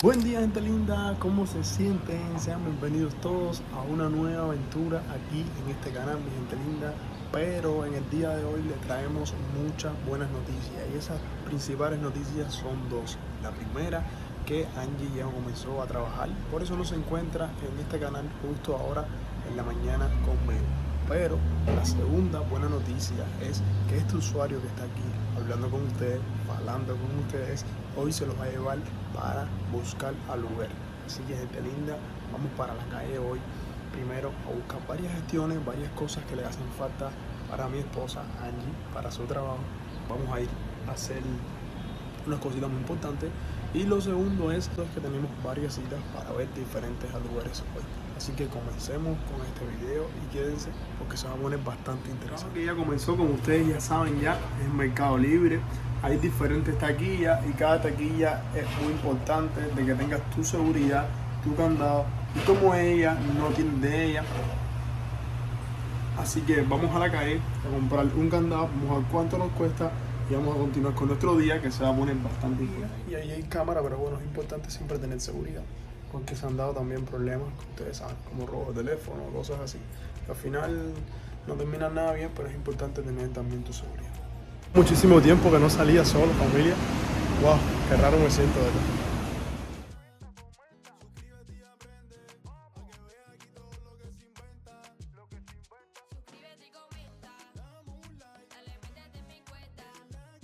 Buen día, gente linda, ¿cómo se sienten? Sean bienvenidos todos a una nueva aventura aquí en este canal, mi gente linda. Pero en el día de hoy les traemos muchas buenas noticias y esas principales noticias son dos. La primera, que Angie ya comenzó a trabajar, por eso no se encuentra en este canal justo ahora en la mañana conmigo. Pero la segunda buena noticia es que este usuario que está aquí hablando con ustedes, hablando con ustedes, hoy se los va a llevar para buscar al Uber. Así que, gente linda, vamos para la calle hoy. Primero a buscar varias gestiones, varias cosas que le hacen falta para mi esposa Angie, para su trabajo. Vamos a ir a hacer unas cositas muy importantes. Y lo segundo es que tenemos varias citas para ver diferentes lugares hoy. Así que comencemos con este video y quédense porque se va a poner bastante interesante. Que ya comenzó, como ustedes ya saben, ya es Mercado Libre. Hay diferentes taquillas y cada taquilla es muy importante de que tengas tu seguridad, tu candado. Y como ella no tiene de ella, así que vamos a la calle a comprar un candado, vamos a ver cuánto nos cuesta y vamos a continuar con nuestro día que se va a poner bastante importante. Y ahí hay cámara, pero bueno, es importante siempre tener seguridad, porque se han dado también problemas, ustedes saben, como robo de teléfono, cosas así. Al final no termina nada bien, pero es importante tener también tu seguridad. Muchísimo tiempo que no salía solo, familia. Wow, qué raro me siento, ¿verdad?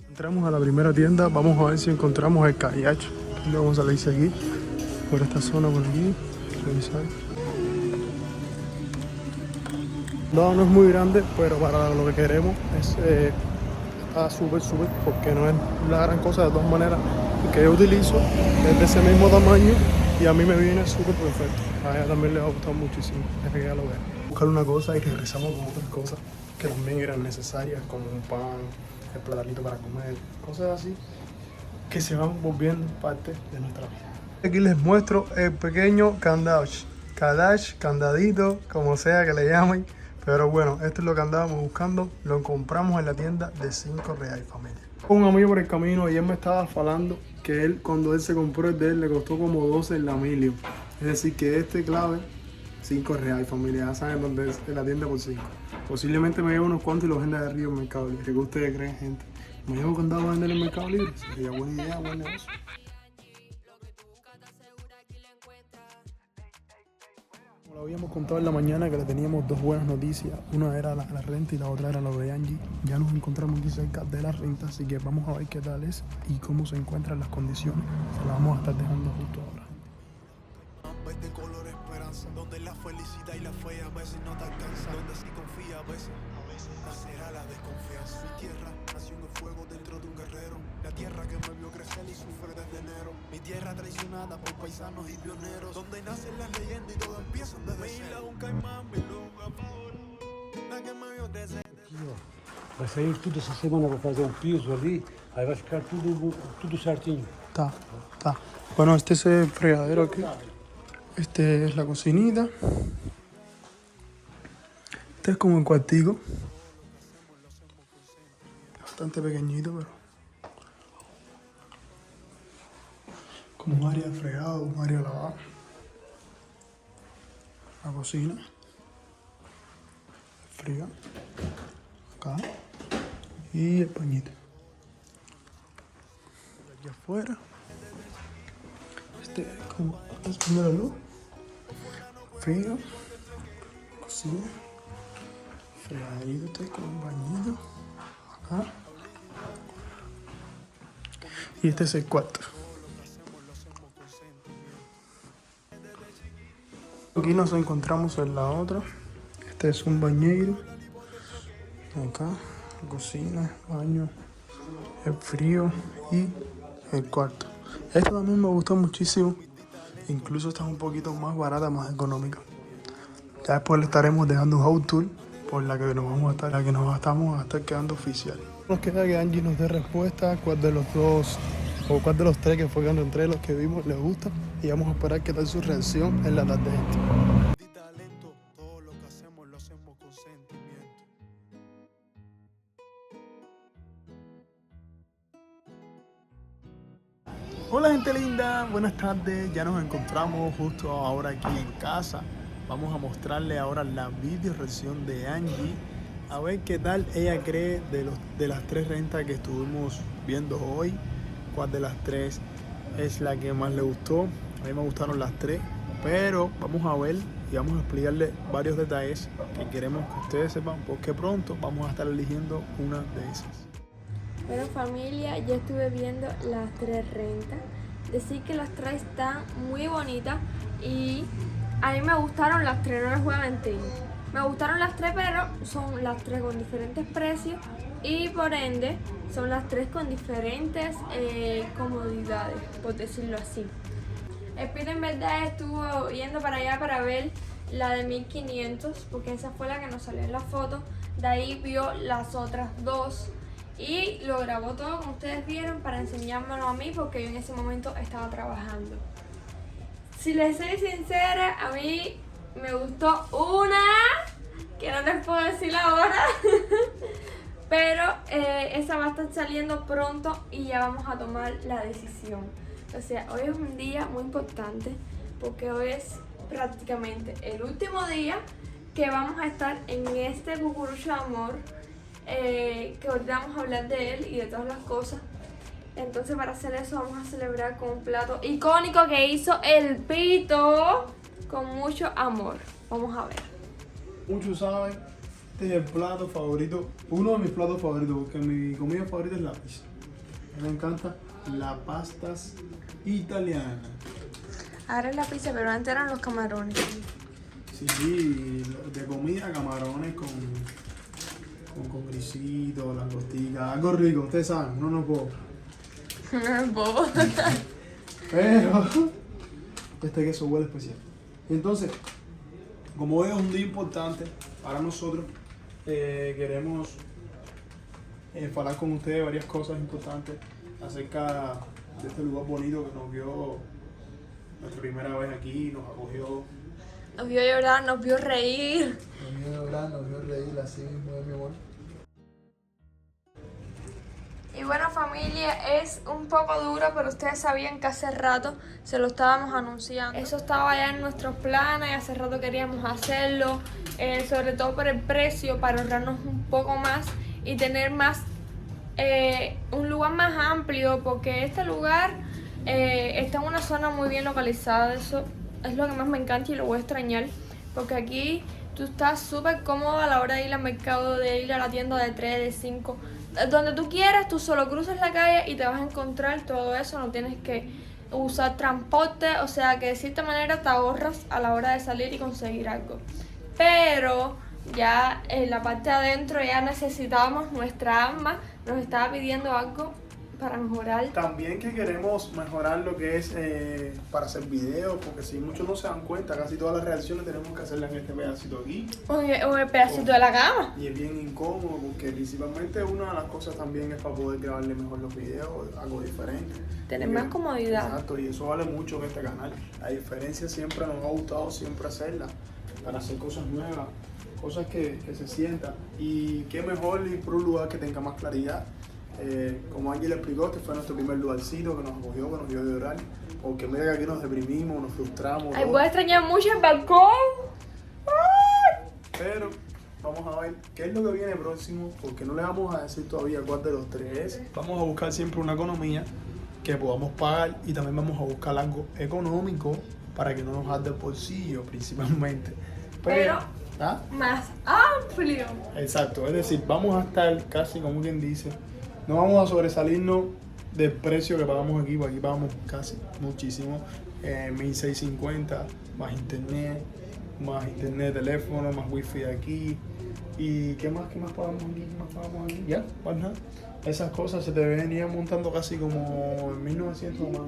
Entramos a la primera tienda, vamos a ver si encontramos el Callacho. Le vamos a salir aquí, por esta zona, por aquí, revisar. No, no es muy grande, pero para lo que queremos está súper, porque no es la gran cosa de todas maneras. El que yo utilizo es de ese mismo tamaño y a mí me viene súper perfecto. A ella también le va a gustar muchísimo, desde que ella lo vea. Buscar una cosa y regresamos con otras cosas que también eran necesarias, como un pan, el platanito para comer, cosas así que se van volviendo parte de nuestra vida. Aquí les muestro el pequeño candado, candadito, como sea que le llamen. Pero bueno, esto es lo que andábamos buscando. Lo compramos en la tienda de 5 reales, familia. Un amigo por el camino y él me estaba falando que él, cuando él se compró el de él, le costó como 12 en la Milio. Es decir, que este clave, 5 reales, familia. Ya saben dónde es, en la tienda por 5. Posiblemente me lleve unos cuantos y los venda de arriba en Mercado Libre. ¿Qué ustedes creen, gente? ¿Me llevo candado a vender en Mercado Libre? Sería buena idea, buen negocio. Como lo habíamos contado en la mañana, que le teníamos dos buenas noticias. Una era la renta y la otra era lo de Angie. Ya nos encontramos aquí cerca de la renta, así que vamos a ver qué tal es y cómo se encuentran las condiciones. Se la vamos a estar dejando justo ahora. De color esperanza, donde la felicidad y la fe a veces no te alcanza, donde si confía a veces nacerá la desconfianza. Mi tierra nació en el fuego dentro de un guerrero, la tierra que me vio crecer y sufre desde enero. Mi tierra traicionada por paisanos y pioneros, donde nacen las leyendas y todo empieza desde cero. Un caimán, mi lunga favor, la que me vio crecer. Vai sair tudo essa semana para fazer um piso ali, aí vai ficar tudo certinho. Está. Bueno, este es el fregadero aquí. Este es la cocinita. Este es como el cuartico. Bastante pequeñito, pero como un área de fregado, un área de lavado. La cocina. El frío. Acá. Y el pañito. Aquí afuera. Este es como la luz. Frío. Cocina. Fregadito, este con un bañito. Acá. Y este es el cuarto. Aquí nos encontramos en la otra. Este es un bañero. Acá, cocina, baño, el frío y el cuarto. Esta también me gustó muchísimo. Incluso está un poquito más barata, más económica. Ya después le estaremos dejando un house tour por la que nos vamos a estar, la que nos estamos a estar quedando oficial. Nos queda que Angie nos dé respuesta cuál de los dos o cuál de los tres que fue entre los que vimos les gusta y vamos a esperar qué tal su reacción en la tarde. Todo lo que hacemos lo hacemos con sentimiento. Hola, gente linda, Hola, buenas tardes. Ya nos encontramos justo ahora aquí en casa. Vamos a mostrarle ahora la video reacción de Angie. A ver qué tal ella cree de las tres rentas que estuvimos viendo hoy. ¿Cuál de las tres es la que más le gustó? A mí me gustaron las tres, pero vamos a ver y vamos a explicarle varios detalles que queremos que ustedes sepan, porque pronto vamos a estar eligiendo una de esas. Bueno, familia, yo estuve viendo las tres rentas. Decir que las tres están muy bonitas y a mí me gustaron las tres, no les voy a mentir. Me gustaron las tres, pero son las tres con diferentes precios y por ende son las tres con diferentes comodidades, por decirlo así. El Pito en verdad estuvo yendo para allá para ver la de 1500, porque esa fue la que nos salió en la foto. De ahí vio las otras dos y lo grabó todo como ustedes vieron para enseñármelo a mí, porque yo en ese momento estaba trabajando. Si les soy sincera, a mí me gustó una que no les puedo decir ahora pero esa va a estar saliendo pronto y ya vamos a tomar la decisión. O sea, hoy es un día muy importante porque hoy es prácticamente el último día que vamos a estar en este cucurucho de amor, que ahorita vamos a hablar de él y de todas las cosas. Entonces, para hacer eso vamos a celebrar con un plato icónico que hizo el Pito con mucho amor. Vamos a ver. Muchos saben, este es el plato favorito, uno de mis platos favoritos, porque mi comida favorita es la pizza. A mí me encanta las pastas italianas. Ahora es la pizza, pero antes eran los camarones. Sí, de comida, camarones con grisito, langostica, algo rico, ustedes saben, uno no puedo. Bobo. Pero este queso huele especial. Entonces, como hoy es un día importante para nosotros, queremos hablar con ustedes varias cosas importantes acerca de este lugar bonito que nos vio nuestra primera vez aquí, nos acogió. Nos vio llorar, nos vio reír. Nos vio llorar, nos vio reír, así mismo, mi amor. Y bueno, familia, es un poco duro, pero ustedes sabían que hace rato se lo estábamos anunciando. Eso estaba ya en nuestros planes, hace rato queríamos hacerlo, sobre todo por el precio, para ahorrarnos un poco más y tener más, un lugar más amplio, porque este lugar está en una zona muy bien localizada. Eso es lo que más me encanta y lo voy a extrañar, porque aquí tú estás súper cómodo a la hora de ir al mercado, de ir a la tienda de 3, de 5, donde tú quieras. Tú solo cruzas la calle y te vas a encontrar todo eso, no tienes que usar transporte, o sea que de cierta manera te ahorras a la hora de salir y conseguir algo. Pero ya en la parte de adentro ya necesitábamos, nuestra alma nos estaba pidiendo algo para mejorar. También que queremos mejorar lo que es para hacer videos, porque si muchos no se dan cuenta, casi todas las reacciones tenemos que hacerlas en este pedacito aquí. O el pedacito de la cama. Y es bien incómodo, porque principalmente una de las cosas también es para poder grabarle mejor los videos, algo diferente. Tener más comodidad. Exacto, y eso vale mucho en este canal. La diferencia siempre nos ha gustado siempre hacerla, para hacer cosas nuevas, cosas que se sientan. Y qué mejor ir por un lugar que tenga más claridad. Como Angie le explicó, este fue nuestro primer lugarcito que nos acogió, que nos dio de llorar, porque mira que aquí nos deprimimos, nos frustramos. Ay, voy a extrañar mucho el balcón. Pero vamos a ver qué es lo que viene próximo, porque no le vamos a decir todavía cuál de los tres es. Vamos a buscar siempre una economía que podamos pagar, y también vamos a buscar algo económico para que no nos arde el bolsillo principalmente. Pero ¿ah? más amplio. Exacto, es decir, vamos a estar casi como quien dice, no vamos a sobresalirnos del precio que pagamos aquí, porque aquí pagamos casi muchísimo, 1650 más internet de teléfono, más wifi de aquí. ¿Y qué más pagamos aquí? ¿Qué más pagamos aquí? Ya, más nada. Esas cosas se te venían montando casi como en 1900 más.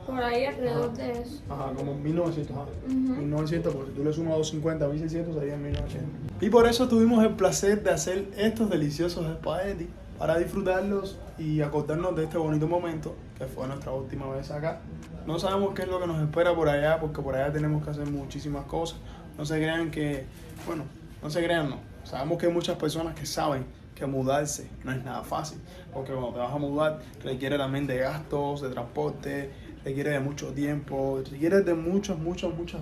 Por ahí alrededor de eso. Ajá, como en 1900, 1900, porque si tú le sumas 250 a 1600 sería 1900. Y por eso tuvimos el placer de hacer estos deliciosos espaguetis para disfrutarlos y acordarnos de este bonito momento que fue nuestra última vez acá. No sabemos qué es lo que nos espera por allá, porque por allá tenemos que hacer muchísimas cosas. No se crean que, bueno, no se crean, no. Sabemos que hay muchas personas que saben que mudarse no es nada fácil, porque cuando te vas a mudar requiere también de gastos, de transporte, requiere de mucho tiempo, requiere de muchas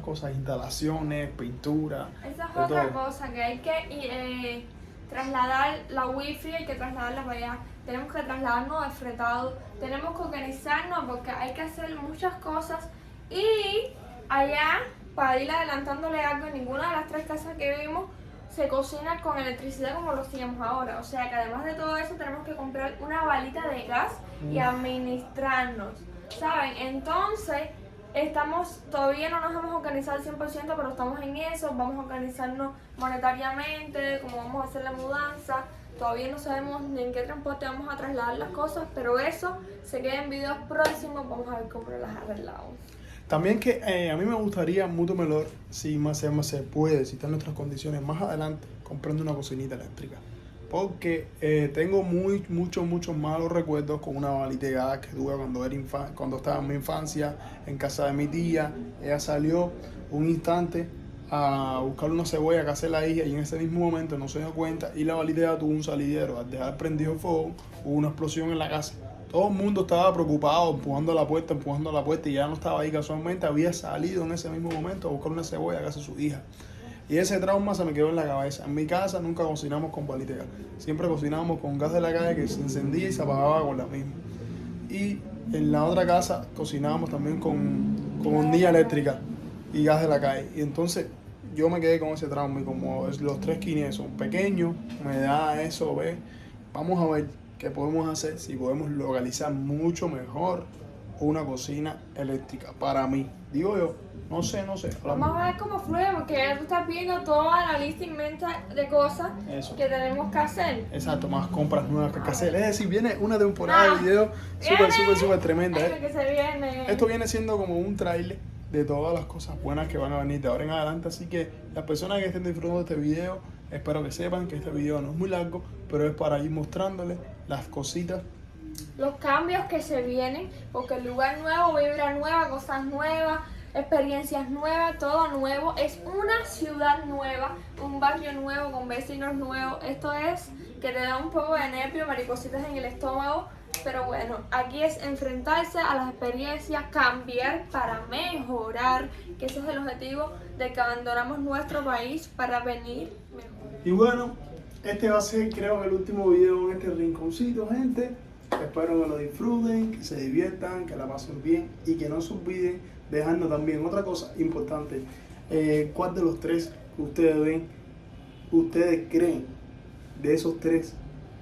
cosas, instalaciones, pintura. Esa es de otra todo. cosa, que hay que trasladar la wifi, hay que trasladarla para allá. Tenemos que trasladarnos de fretado, tenemos que organizarnos porque hay que hacer muchas cosas. Y allá, para ir adelantándole algo, en ninguna de las 3 casas que vivimos se cocina con electricidad como lo hacíamos ahora. O sea que además de todo eso tenemos que comprar una balita de gas y administrarnos, ¿saben? Entonces, todavía no nos hemos organizado al 100%, pero estamos en eso. Vamos a organizarnos monetariamente, cómo vamos a hacer la mudanza. Todavía no sabemos ni en qué transporte vamos a trasladar las cosas, pero eso se queda en videos próximos. Vamos a ver cómo las arreglamos. También que a mí me gustaría mucho mejor, si más se puede, si están nuestras condiciones, más adelante, comprando una cocinita eléctrica. Porque tengo muchos malos recuerdos con una balita de gas que tuve cuando estaba en mi infancia, en casa de mi tía. Ella salió un instante a buscar una cebolla que hace la hija y en ese mismo momento no se dio cuenta y la balita de gas tuvo un salidero. Al dejar prendido el fuego, hubo una explosión en la casa. Todo el mundo estaba preocupado, empujando la puerta y ya no estaba ahí casualmente. Había salido en ese mismo momento a buscar una cebolla que hace su hija. Y ese trauma se me quedó en la cabeza. En mi casa nunca cocinamos con balita de gas. Siempre cocinábamos con gas de la calle que se encendía y se apagaba con la misma. Y en la otra casa cocinábamos también con hornilla eléctrica y gas de la calle. Y entonces yo me quedé con ese trauma y como los 3 quinies son pequeños, me da eso, ¿ves? Vamos a ver qué podemos hacer, si podemos localizar mucho mejor una cocina eléctrica. Para mí, digo yo, no sé. Vamos a ver cómo fluye, porque ya tú estás viendo toda la lista inmensa de cosas Eso. que tenemos que hacer. Exacto, más compras nuevas que hay que hacer. Es decir, viene una temporada de video súper tremenda. Ay, lo que se viene. Esto viene siendo como un tráiler de todas las cosas buenas que van a venir de ahora en adelante. Así que las personas que estén disfrutando de este video, espero que sepan que este video no es muy largo, pero es para ir mostrándoles las cositas. Los cambios que se vienen, porque el lugar nuevo, vibra nueva, cosas nuevas, experiencias nuevas, todo nuevo. Es una ciudad nueva, un barrio nuevo, con vecinos nuevos. Esto es que te da un poco de nervio, maripositas en el estómago. Pero bueno, aquí es enfrentarse a las experiencias, cambiar para mejorar, que ese es el objetivo de que abandonamos nuestro país para venir mejor. Y bueno, este va a ser creo que el último video en este rinconcito, gente. Espero que lo disfruten, que se diviertan, que la pasen bien y que no se olviden dejarnos también otra cosa importante. ¿Cuál de los 3 que ustedes ven, ustedes creen de esos 3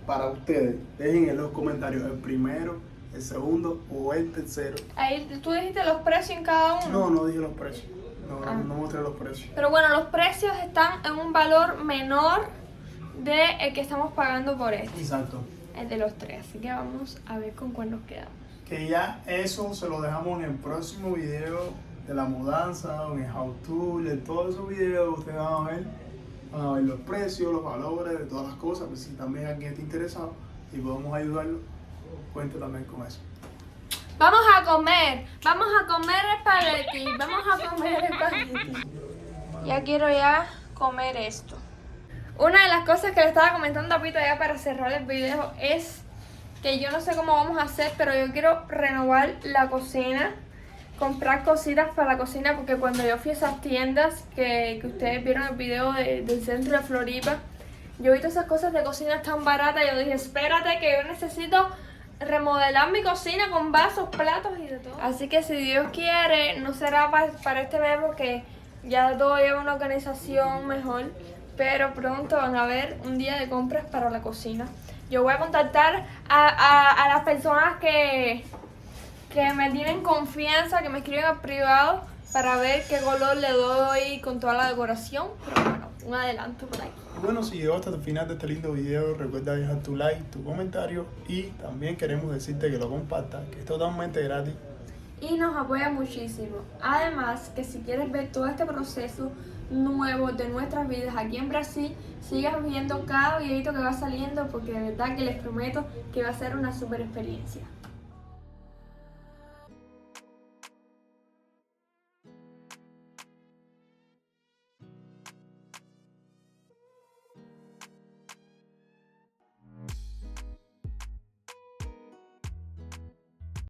para ustedes? Dejen en los comentarios el primero, el segundo o el tercero. Ahí tú dijiste los precios en cada uno. No dije los precios. No mostré los precios. Pero bueno, los precios están en un valor menor de el que estamos pagando por este. Exacto. El de los 3. Así que vamos a ver con cuál nos quedamos. Que ya eso se lo dejamos en el próximo video de la mudanza, en el how to, en todos esos videos ustedes van a ver los precios, los valores de todas las cosas. Pues si también alguien está interesado y podemos ayudarlo, cuente también con eso. Vamos a comer espagueti, Ya quiero comer esto. Una de las cosas que le estaba comentando a Pito ya para cerrar el video es que yo no sé cómo vamos a hacer, pero yo quiero renovar la cocina, comprar cositas para la cocina, porque cuando yo fui a esas tiendas que ustedes vieron el video del centro de Floripa, yo vi todas esas cosas de cocina tan baratas y yo dije, espérate que yo necesito remodelar mi cocina con vasos, platos y de todo. Así que si Dios quiere, no será para este mes porque ya todo lleva una organización mejor, pero pronto van a haber un día de compras para la cocina. Yo voy a contactar a las personas que me tienen confianza, que me escriben al privado para ver qué color le doy con toda la decoración. Pero bueno, un adelanto por ahí. Bueno, si llegó hasta el final de este lindo video, recuerda dejar tu like, tu comentario y también queremos decirte que lo compartas, que es totalmente gratis. Y nos apoya muchísimo. Además, que si quieres ver todo este proceso nuevo de nuestras vidas aquí en Brasil, sigas viendo cada videito que va saliendo porque de verdad que les prometo que va a ser una super experiencia.